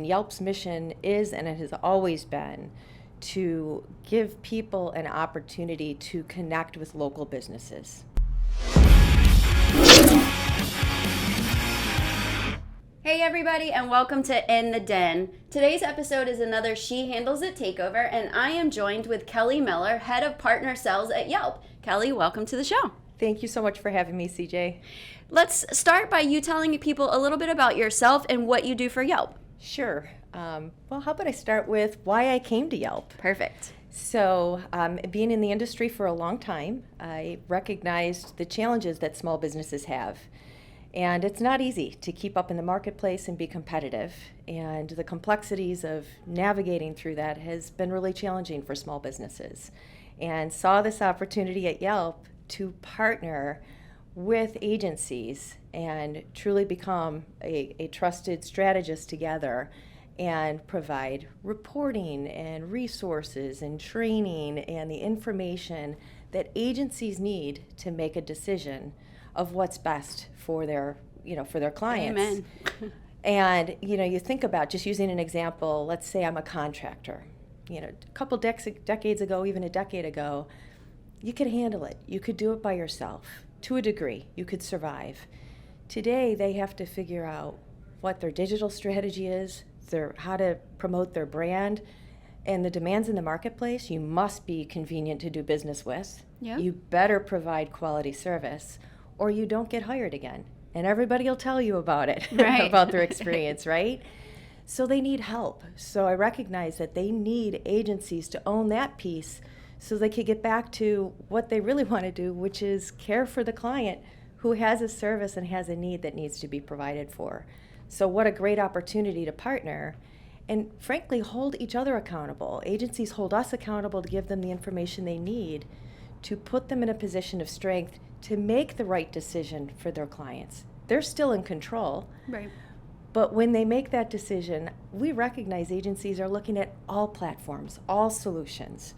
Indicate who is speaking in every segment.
Speaker 1: And Yelp's mission is, and it has always been, to give people an opportunity to connect with local businesses.
Speaker 2: Hey everybody, and welcome to In the Den. Today's episode is another She Handles It takeover, and I am joined with Kelly Miller, Head of Partner Sales at Yelp. Kelly, welcome to the show.
Speaker 1: Thank you so much for having me, CJ.
Speaker 2: Let's start by you telling people a little bit about yourself and what you do for Yelp.
Speaker 1: Sure. Well, how about I start with why I came to Yelp?
Speaker 2: Perfect.
Speaker 1: So, being in the industry for a long time, I recognized the challenges that small businesses have. And it's not easy to keep up in the marketplace and be competitive. And the complexities of navigating through that has been really challenging for small businesses. And saw this opportunity at Yelp to partner with agencies and truly become a trusted strategist together and provide reporting and resources and training and the information that agencies need to make a decision of what's best for their clients.
Speaker 2: Amen.
Speaker 1: And, you think about, just using an example, let's say I'm a contractor. A couple decades ago, even a decade ago, you could handle it. You could do it by yourself. To a degree, you could survive. Today, they have to figure out what their digital strategy is, how to promote their brand, and the demands in the marketplace. You must be convenient to do business with.
Speaker 2: Yep.
Speaker 1: You better provide quality service, or you don't get hired again. And everybody will tell you about it,
Speaker 2: right.
Speaker 1: about their experience, right? So they need help. So I recognize that they need agencies to own that piece so they could get back to what they really want to do, which is care for the client who has a service and has a need that needs to be provided for. So what a great opportunity to partner and, frankly, hold each other accountable. Agencies hold us accountable to give them the information they need to put them in a position of strength to make the right decision for their clients. They're still in control.
Speaker 2: Right.
Speaker 1: But when they make that decision, we recognize agencies are looking at all platforms, all solutions.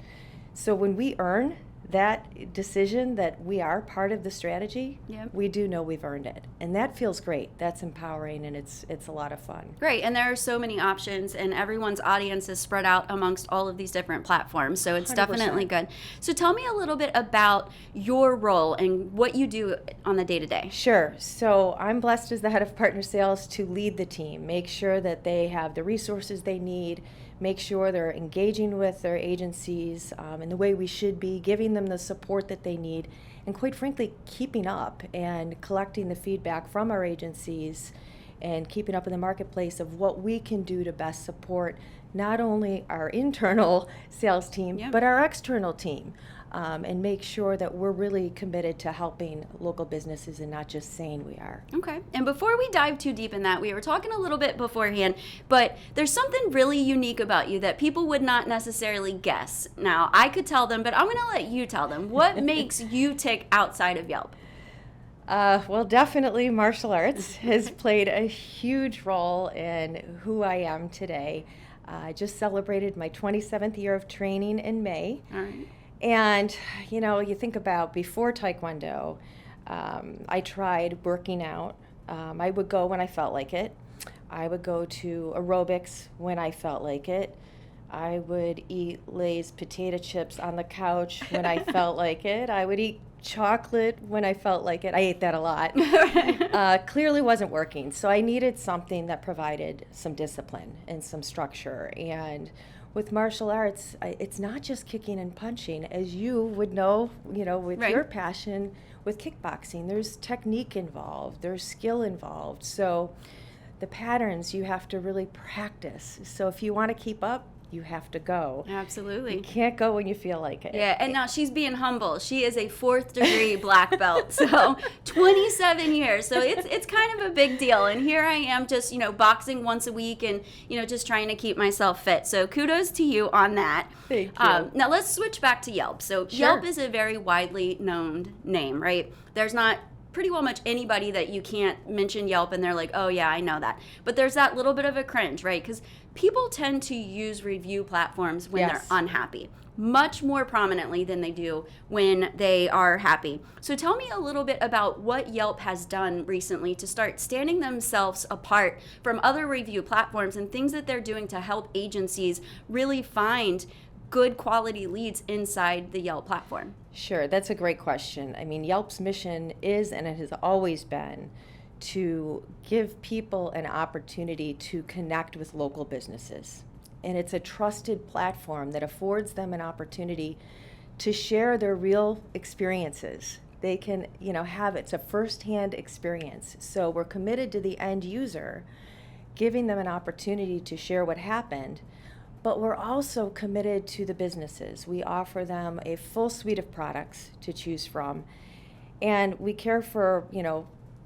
Speaker 1: So when we earn that decision that we are part of the strategy,
Speaker 2: Yep.
Speaker 1: we do know we've earned it. And that feels great. That's empowering, and it's a lot of fun.
Speaker 2: Great, and there are so many options, and everyone's audience is spread out amongst all of these different platforms, so it's
Speaker 1: 100%.
Speaker 2: definitely good. So tell me a little bit about your role and what you do on the day-to-day.
Speaker 1: Sure. So I'm blessed as the head of partner sales to lead the team, make sure that they have the resources they need, make sure they're engaging with their agencies in the way we should be, giving them the support that they need, and quite frankly, keeping up and collecting the feedback from our agencies and keeping up in the marketplace of what we can do to best support not only our internal sales team,
Speaker 2: Yep.
Speaker 1: but our external team, and make sure that we're really committed to helping local businesses and not just saying we are.
Speaker 2: Okay, and before we dive too deep in that, we were talking a little bit beforehand, but there's something really unique about you that people would not necessarily guess. Now, I could tell them, but I'm going to let you tell them. What makes you tick outside of Yelp?
Speaker 1: Well, definitely martial arts has played a huge role in who I am today. I just celebrated my 27th year of training in May.
Speaker 2: All right.
Speaker 1: And, you think about before Taekwondo, I tried working out. I would go when I felt like it. I would go to aerobics when I felt like it. I would eat Lay's potato chips on the couch when I felt like it. I would eat chocolate when I felt like it. I ate that a lot. Clearly wasn't working. So I needed something that provided some discipline and some structure. And with martial arts, it's not just kicking and punching, as you would know, with
Speaker 2: Right.
Speaker 1: your passion with kickboxing. There's technique involved. There's skill involved. So the patterns you have to really practice. So if you want to keep up, you have to go.
Speaker 2: Absolutely.
Speaker 1: You can't go when you feel like it.
Speaker 2: Yeah, and now she's being humble. She is a 4th degree black belt, so 27 years. So it's kind of a big deal. And here I am just, boxing once a week and, just trying to keep myself fit. So kudos to you on that.
Speaker 1: Thank you.
Speaker 2: Now let's switch back to Yelp. So
Speaker 1: Sure.
Speaker 2: Yelp is a very widely known name, right? There's not pretty well much anybody that you can't mention Yelp and they're like, oh yeah, I know that. But there's that little bit of a cringe, right? Because people tend to use review platforms when they're unhappy, much more prominently than they do when they are happy. So tell me a little bit about what Yelp has done recently to start standing themselves apart from other review platforms and things that they're doing to help agencies really find good quality leads inside the Yelp platform.
Speaker 1: Sure, that's a great question. I mean, Yelp's mission is, and it has always been, to give people an opportunity to connect with local businesses. And it's a trusted platform that affords them an opportunity to share their real experiences. They can, it's a firsthand experience. So we're committed to the end user, giving them an opportunity to share what happened, but we're also committed to the businesses. We offer them a full suite of products to choose from, and we care for,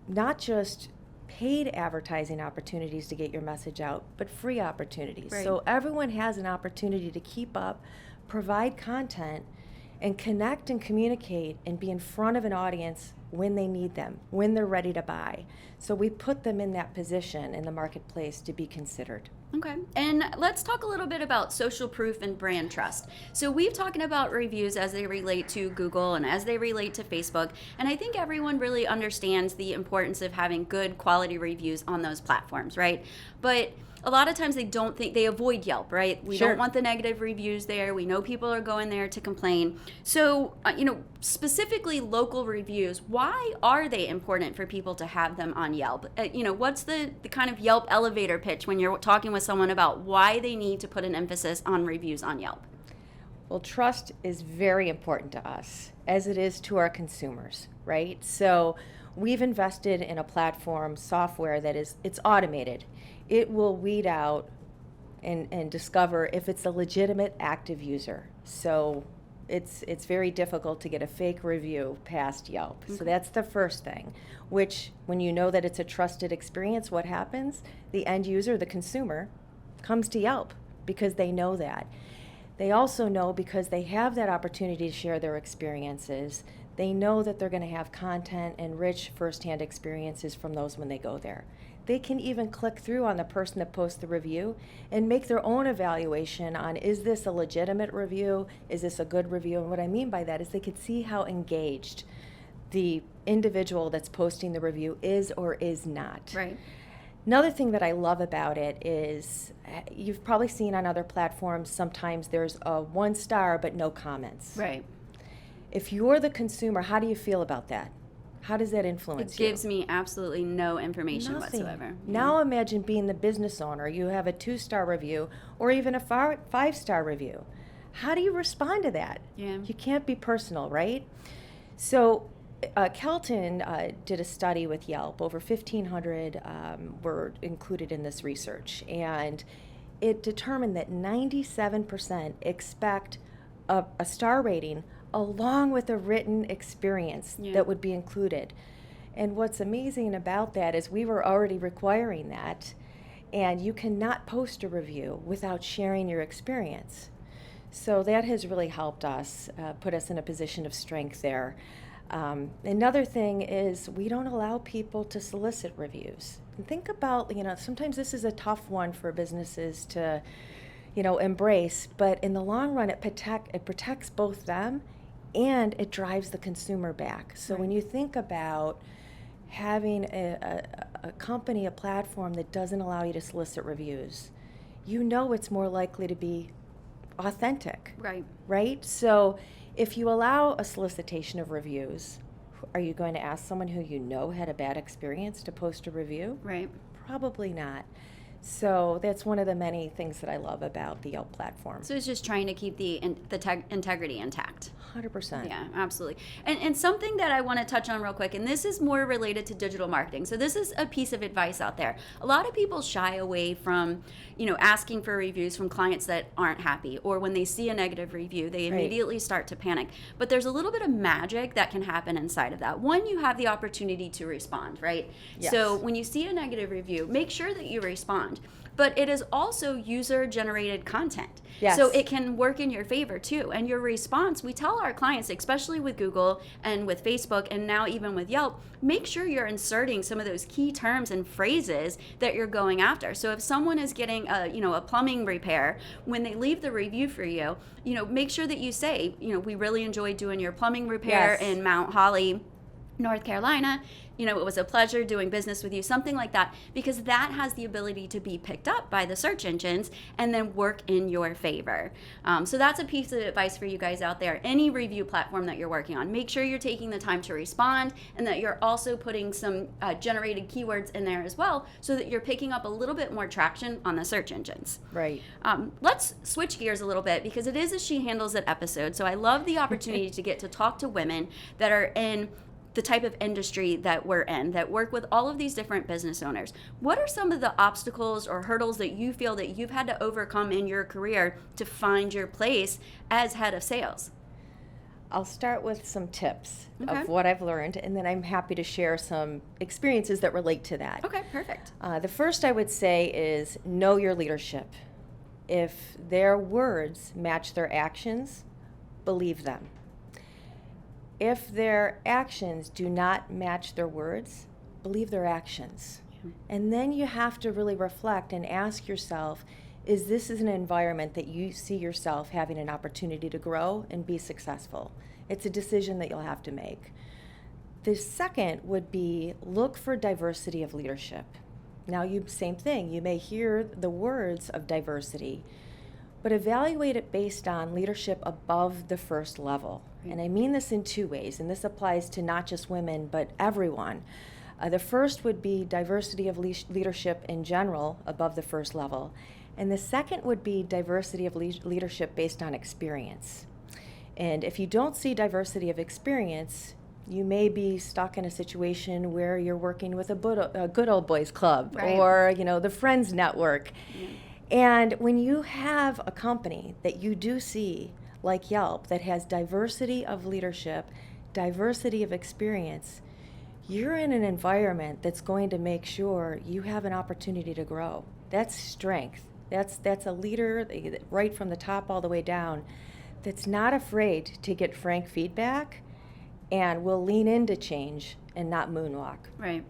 Speaker 1: not just paid advertising opportunities to get your message out, but free opportunities.
Speaker 2: Right.
Speaker 1: So everyone has an opportunity to keep up, provide content, and connect and communicate and be in front of an audience when they need them, when they're ready to buy. So we put them in that position in the marketplace to be considered.
Speaker 2: Okay, and let's talk a little bit about social proof and brand trust. So we've talking about reviews as they relate to Google and as they relate to Facebook, and I think everyone really understands the importance of having good quality reviews on those platforms, right? But a lot of times they avoid Yelp, right? We
Speaker 1: Sure.
Speaker 2: don't want the negative reviews there. We know people are going there to complain. So, specifically local reviews, why are they important for people to have them on Yelp? What's the kind of Yelp elevator pitch when you're talking with someone about why they need to put an emphasis on reviews on Yelp?
Speaker 1: Well, trust is very important to us, as it is to our consumers, right? So we've invested in a platform software that it's automated. It will weed out and discover if it's a legitimate active user. So it's very difficult to get a fake review past Yelp. So that's the first thing, which when you know that it's a trusted experience, what happens? The end user, the consumer, comes to Yelp because they know that. They also know because they have that opportunity to share their experiences. They know that they're going to have content and rich firsthand experiences from those when they go there. They can even click through on the person that posts the review and make their own evaluation on, is this a legitimate review? Is this a good review? And what I mean by that is they could see how engaged the individual that's posting the review is or is not.
Speaker 2: Right.
Speaker 1: Another thing that I love about it is you've probably seen on other platforms sometimes there's a 1 star but no comments.
Speaker 2: Right.
Speaker 1: If you're the consumer, how do you feel about that? How does that influence you?
Speaker 2: It gives me absolutely no information
Speaker 1: Nothing.
Speaker 2: whatsoever.
Speaker 1: Now imagine being the business owner. You have a 2-star review or even a 5-star review. How do you respond to that?
Speaker 2: Yeah.
Speaker 1: You can't be personal, right? So Kelton did a study with Yelp. Over 1,500 were included in this research. And it determined that 97% expect a star rating along with a written experience that would be included. And what's amazing about that is we were already requiring that, and you cannot post a review without sharing your experience. So that has really helped us, put us in a position of strength there. Another thing is we don't allow people to solicit reviews. And think about, sometimes this is a tough one for businesses to, embrace, but in the long run, it protects both them and it drives the consumer back. So when you think about having a company, a platform that doesn't allow you to solicit reviews, it's more likely to be authentic.
Speaker 2: Right.
Speaker 1: Right? So if you allow a solicitation of reviews, are you going to ask someone who had a bad experience to post a review?
Speaker 2: Right.
Speaker 1: Probably not. So that's one of the many things that I love about the Yelp platform.
Speaker 2: So it's just trying to keep the integrity intact.
Speaker 1: 100%.
Speaker 2: Yeah, absolutely. And something that I want to touch on real quick, and this is more related to digital marketing. So this is a piece of advice out there. A lot of people shy away from, asking for reviews from clients that aren't happy, or when they see a negative review, they immediately start to panic. But there's a little bit of magic that can happen inside of that. One, you have the opportunity to respond, right?
Speaker 1: Yes.
Speaker 2: So when you see a negative review, make sure that you respond. respond. But it is also user-generated content.
Speaker 1: Yes.
Speaker 2: So it can work in your favor too. And your response, we tell our clients, especially with Google and with Facebook and now even with Yelp, make sure you're inserting some of those key terms and phrases that you're going after. So if someone is getting a plumbing repair, when they leave the review for you, make sure that you say, we really enjoyed doing your plumbing repair
Speaker 1: Yes.
Speaker 2: in Mount Holly, North Carolina. It was a pleasure doing business with you, something like that, because that has the ability to be picked up by the search engines and then work in your favor. So that's a piece of advice for you guys out there. Any review platform that you're working on, make sure you're taking the time to respond and that you're also putting some generated keywords in there as well so that you're picking up a little bit more traction on the search engines.
Speaker 1: Right.
Speaker 2: Let's switch gears a little bit because it is a She Handles It episode. So I love the opportunity to get to talk to women that are in the type of industry that we're in, that work with all of these different business owners. What are some of the obstacles or hurdles that you feel that you've had to overcome in your career to find your place as head of sales?
Speaker 1: I'll start with some tips
Speaker 2: Okay.
Speaker 1: of what I've learned, and then I'm happy to share some experiences that relate to that.
Speaker 2: Okay, perfect.
Speaker 1: The first I would say is know your leadership. If their words match their actions, believe them. If their actions do not match their words, believe their actions. And then you have to really reflect and ask yourself, is this an environment that you see yourself having an opportunity to grow and be successful? It's a decision that you'll have to make. The second would be look for diversity of leadership. Now, same thing, you may hear the words of diversity, but evaluate it based on leadership above the first level. And I mean this in two ways, and this applies to not just women, but everyone. The first would be diversity of leadership in general above the first level. And the second would be diversity of leadership based on experience. And if you don't see diversity of experience, you may be stuck in a situation where you're working with a good old boys club,
Speaker 2: Right.
Speaker 1: or the Friends Network. And when you have a company that you do see, like Yelp, that has diversity of leadership, diversity of experience, you're in an environment that's going to make sure you have an opportunity to grow. That's strength. That's a leader right from the top all the way down that's not afraid to get frank feedback and will lean into change and not moonwalk.
Speaker 2: Right.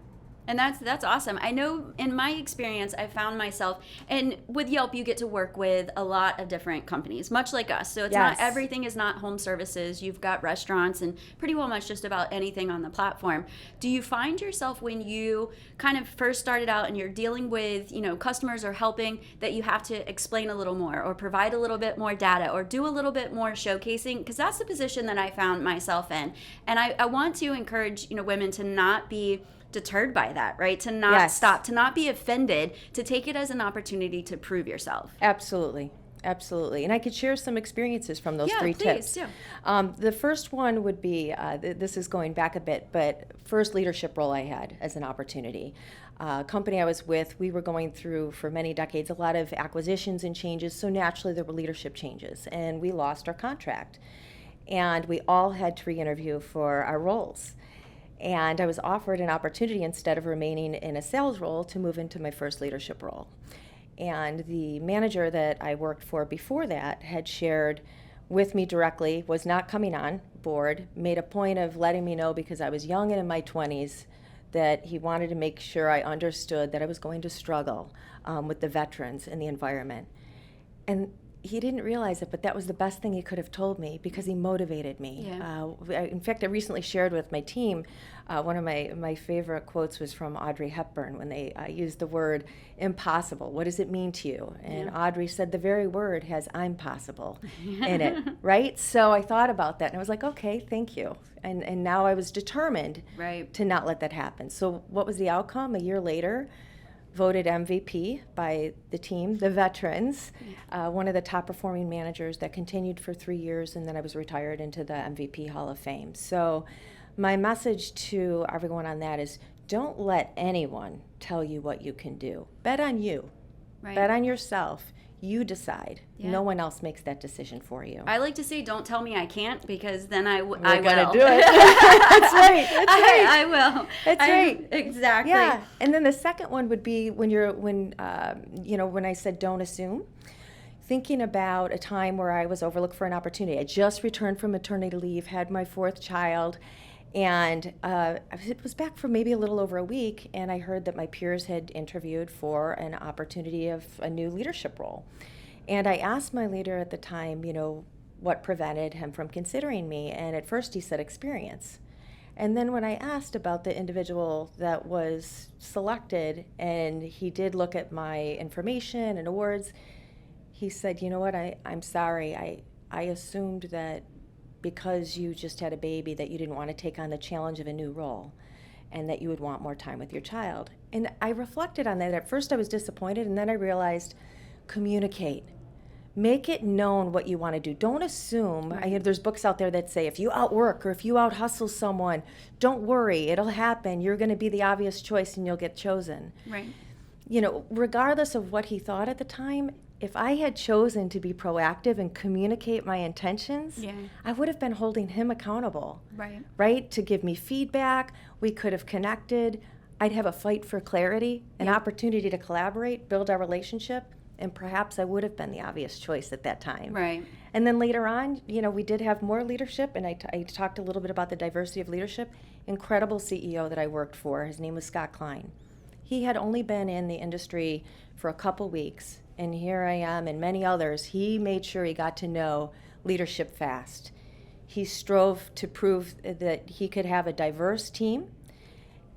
Speaker 2: And that's awesome. I know in my experience, I found myself, and with Yelp, you get to work with a lot of different companies, much like us. So it's
Speaker 1: Yes.
Speaker 2: not, everything is not home services. You've got restaurants and pretty well much just about anything on the platform. Do you find yourself when you kind of first started out and you're dealing with, customers or helping, that you have to explain a little more or provide a little bit more data or do a little bit more showcasing? Because that's the position that I found myself in. And I want to encourage, women to not be deterred by that, right? To not
Speaker 1: Yes.
Speaker 2: stop, to not be offended, to take it as an opportunity to prove yourself.
Speaker 1: Absolutely. Absolutely. And I could share some experiences from those three
Speaker 2: please,
Speaker 1: tips.
Speaker 2: yeah.
Speaker 1: The first one would be, this is going back a bit, but first leadership role I had as an opportunity. Company I was with, we were going through for many decades a lot of acquisitions and changes, so naturally there were leadership changes, and we lost our contract. And we all had to re-interview for our roles. And I was offered an opportunity, instead of remaining in a sales role, to move into my first leadership role. And the manager that I worked for before that had shared with me directly, was not coming on board, made a point of letting me know, because I was young and in my 20s, that he wanted to make sure I understood that I was going to struggle with the veterans in the environment. And he didn't realize it, but that was the best thing he could have told me, because he motivated me.
Speaker 2: Yeah.
Speaker 1: In fact, I recently shared with my team, one of my favorite quotes was from Audrey Hepburn when they used the word impossible. What does it mean to you? And Audrey said the very word has I'm possible in it, right? So I thought about that and I was like, okay, thank you. And now I was determined
Speaker 2: Right.
Speaker 1: to not let that happen. So what was the outcome? A year later, voted MVP by the team, the veterans, one of the top performing managers that continued for 3 years, and then I was retired into the MVP Hall of Fame. So my message to everyone on that is, don't let anyone tell you what you can do. Bet on you.
Speaker 2: Right.
Speaker 1: Bet on yourself. You decide.
Speaker 2: Yeah.
Speaker 1: No one else makes that decision for you.
Speaker 2: I like to say, don't tell me I can't, because then I will.
Speaker 1: Do it. That's right. That's right.
Speaker 2: I will.
Speaker 1: That's right.
Speaker 2: Exactly.
Speaker 1: Yeah. And then the second one would be when I said don't assume. Thinking about a time where I was overlooked for an opportunity. I just returned from maternity leave, had my 4th child, and it was back for maybe a little over a week, and I heard that my peers had interviewed for an opportunity of a new leadership role. And I asked my leader at the time, what prevented him from considering me, and at first he said experience. And then when I asked about the individual that was selected, and he did look at my information and awards, he said, you know what, I'm sorry, I assumed that because you just had a baby that you didn't want to take on the challenge of a new role and that you would want more time with your child. And I reflected on that. At first I was disappointed, and then I realized, communicate. Make it known what you want to do. Don't assume.
Speaker 2: Right.
Speaker 1: There's books out there that say if you outwork or if you out-hustle someone, don't worry, it'll happen. You're going to be the obvious choice and you'll get chosen.
Speaker 2: Right.
Speaker 1: Regardless of what he thought at the time, if I had chosen to be proactive and communicate my intentions, I would have been holding him accountable, right? To give me feedback. We could have connected. I'd have a fight for clarity, an opportunity to collaborate, build our relationship, and perhaps I would have been the obvious choice at that time.
Speaker 2: Right.
Speaker 1: And then later on, we did have more leadership, and I talked a little bit about the diversity of leadership. Incredible CEO that I worked for. His name was Scott Klein. He had only been in the industry for a couple weeks, and here I am and many others. He made sure he got to know leadership fast. He strove to prove that he could have a diverse team,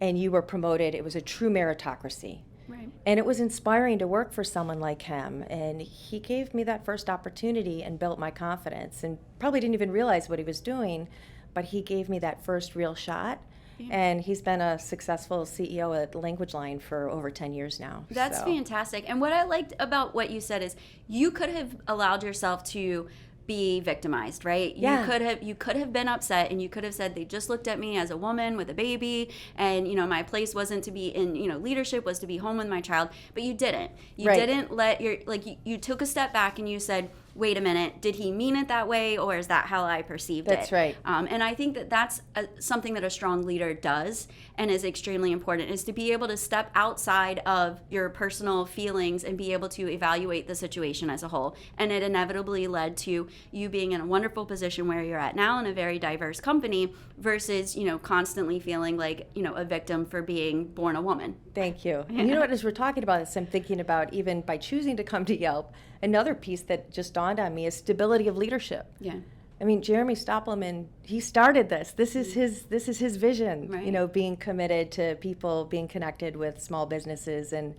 Speaker 1: and you were promoted. It was a true meritocracy.
Speaker 2: Right.
Speaker 1: And it was inspiring to work for someone like him, and he gave me that first opportunity and built my confidence, and probably didn't even realize what he was doing, but he gave me that first real shot. Yeah. And he's been a successful CEO at Language Line for over 10 years now.
Speaker 2: That's fantastic. And what I liked about what you said is you could have allowed yourself to be victimized, right?
Speaker 1: Yeah.
Speaker 2: You could have been upset, and you could have said they just looked at me as a woman with a baby, and my place wasn't to be in leadership, was to be home with my child. But you didn't. You didn't let you took a step back and you said, wait a minute, did he mean it that way, or is that how I perceived it?
Speaker 1: That's right.
Speaker 2: And I think that's something that a strong leader does and is extremely important, is to be able to step outside of your personal feelings and be able to evaluate the situation as a whole. And it inevitably led to you being in a wonderful position where you're at now in a very diverse company versus, constantly feeling like, a victim for being born a woman.
Speaker 1: Thank you. And what, as we're talking about this, I'm thinking about even by choosing to come to Yelp, another piece that just dawned on me is stability of leadership.
Speaker 2: Yeah.
Speaker 1: I mean, Jeremy Stoppelman, he started this. This is his vision,
Speaker 2: right.
Speaker 1: Being committed to people, being connected with small businesses. And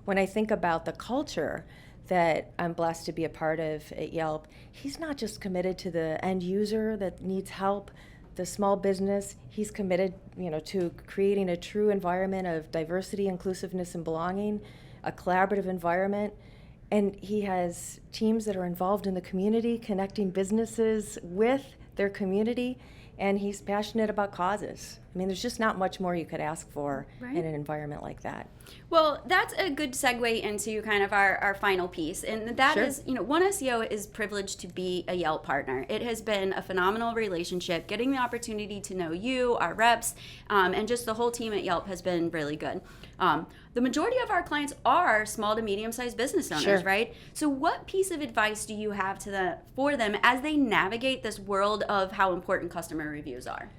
Speaker 1: when I think about the culture that I'm blessed to be a part of at Yelp, he's not just committed to the end user that needs help, the small business. He's committed, to creating a true environment of diversity, inclusiveness, and belonging, a collaborative environment. And he has teams that are involved in the community, connecting businesses with their community, and he's passionate about causes. I mean, there's just not much more you could ask for in an environment like that.
Speaker 2: Well, that's a good segue into kind of our final piece, and that is, One SEO is privileged to be a Yelp partner. It has been a phenomenal relationship. Getting the opportunity to know you, our reps, and just the whole team at Yelp has been really good. The majority of our clients are small to medium-sized business owners, right? So what piece of advice do you have for them as they navigate this world of how important customer reviews are?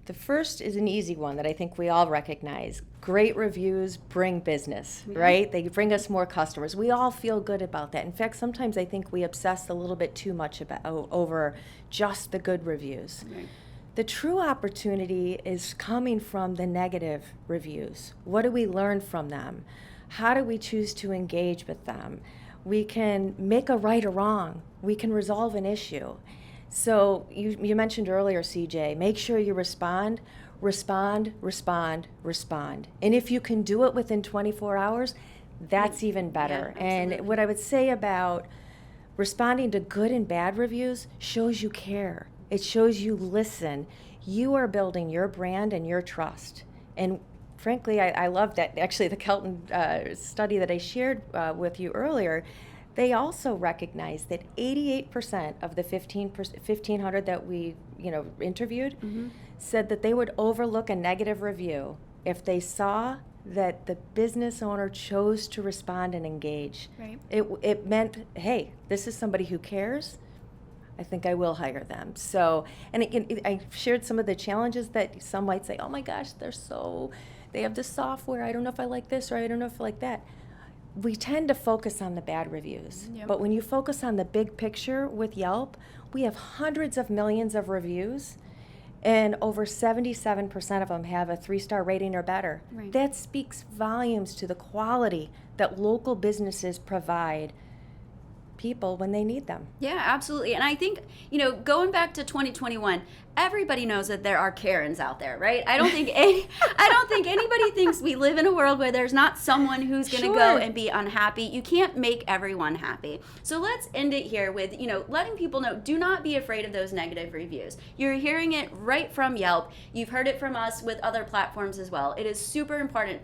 Speaker 1: The first is an easy one that I think we all recognize. Great reviews bring business, right? They bring us more customers. We all feel good about that. In fact, sometimes I think we obsess a little bit too much over just the good reviews. Right. The true opportunity is coming from the negative reviews. What do we learn from them? How do we choose to engage with them? We can make a right or wrong. We can resolve an issue. So you mentioned earlier, CJ, make sure you respond. And if you can do it within 24 hours, that's even better.
Speaker 2: Yeah,
Speaker 1: and what I would say about responding to good and bad reviews shows you care. It shows you listen. You are building your brand and your trust. And frankly, I love that. Actually, the Kelton study that I shared with you earlier, They also recognize that 88% of the 1,500 that we, interviewed said that they would overlook a negative review if they saw that the business owner chose to respond and engage.
Speaker 2: Right.
Speaker 1: It meant, hey, this is somebody who cares. I think I will hire them. So, and again, I shared some of the challenges that some might say, oh my gosh, they have this software. I don't know if I like this, or I don't know if I like that. We tend to focus on the bad reviews.
Speaker 2: Yep.
Speaker 1: But when you focus on the big picture with Yelp, we have hundreds of millions of reviews, and over 77% of them have a 3-star rating or better.
Speaker 2: Right.
Speaker 1: That speaks volumes to the quality that local businesses provide people when they need them.
Speaker 2: Yeah, absolutely. And I think, going back to 2021, everybody knows that there are Karens out there, right? I don't think anybody thinks we live in a world where there's not someone who's going to
Speaker 1: Sure.
Speaker 2: go and be unhappy. You can't make everyone happy. So let's end it here with, letting people know, do not be afraid of those negative reviews. You're hearing it right from Yelp. You've heard it from us with other platforms as well. It is super important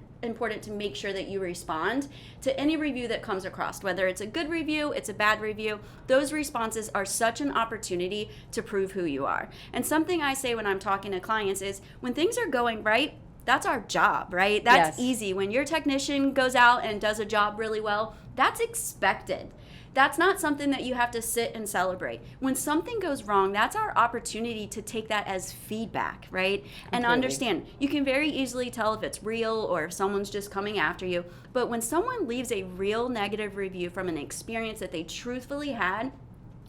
Speaker 2: to make sure that you respond to any review that comes across, whether it's a good review, it's a bad review. Those responses are such an opportunity to prove who you are. And something I say when I'm talking to clients is, when things are going right, that's our job, right? That's
Speaker 1: Yes.
Speaker 2: easy. When your technician goes out and does a job really well, that's expected. That's not something that you have to sit and celebrate. When something goes wrong, that's our opportunity to take that as feedback, right? And
Speaker 1: Completely.
Speaker 2: understand, you can very easily tell if it's real or if someone's just coming after you. But when someone leaves a real negative review from an experience that they truthfully had,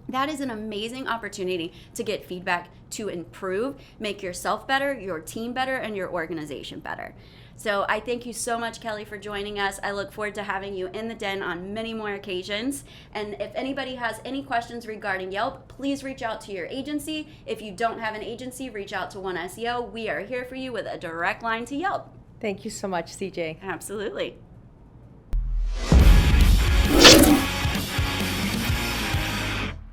Speaker 2: that is an amazing opportunity to get feedback to improve, make yourself better, your team better, and your organization better. So I thank you so much, Kelly, for joining us. I look forward to having you in the den on many more occasions. And if anybody has any questions regarding Yelp, please reach out to your agency. If you don't have an agency, reach out to One SEO. We are here for you with a direct line to Yelp.
Speaker 1: Thank you so much, CJ.
Speaker 2: Absolutely.